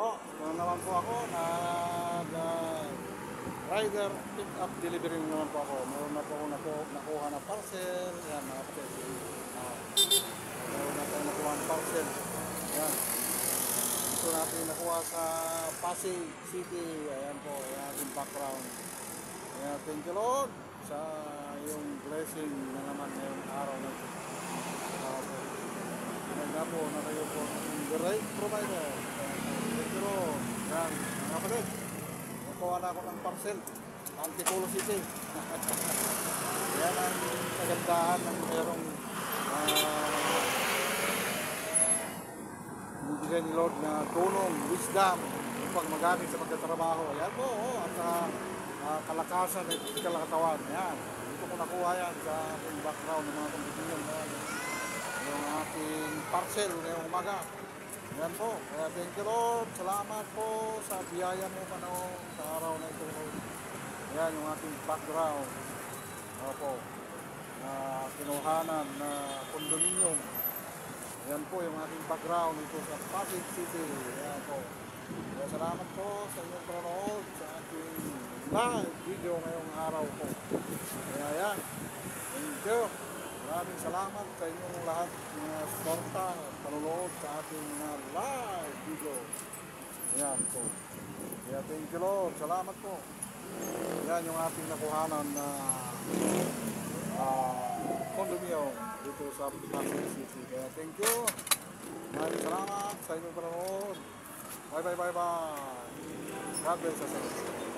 po, ito naman po ako, rider pick up delivery naman po ako. Meron na po ako nakuha na parcel. Yan mga kapatid. Meron na tayo nakuha na parcel. Yan. Ito natin nakuha sa Pasig City. Ayan po, yung ating background. Ayan, thank you Lord sa yung blessing na naman ngayong araw na ito. Ganda po na kayo po the right provider. Thank you Lord. Yan, mga kapatid. Nakuha na ako ng parcel. Antipolo City. Yan ang kagandahan ng merong bibigay ni Lord na tulong, wisdom upang magamit sa pagtatrabaho. Yan po, at kalakasan at kalakatawan. Yan. Dito ko nakuha yan sa ating background ng mga kondisyon. Yung ating parcel ngayong umaga. Yan po. Kaya thank you Lord. Salamat po sa biyaya mo sa araw na ito. Yan yung ating background. Opo. Na kinuhanan na condominium. Yan po yung ating background ito sa Pasig City. Yan po. Kaya salamat po sa inyong panonood sa ating live video ngayong araw po. Kaya yan. Thank you. Maraming salamat sa inyong lahat ng suporta at panunood sa ating live video. Yan po. Kaya thank you Lord. Salamat po. Yan yung ating nakuhanan na condominium dito sa Pasig City. Kaya thank you. Maraming salamat sa inyong panonood. Bye. God bless us all.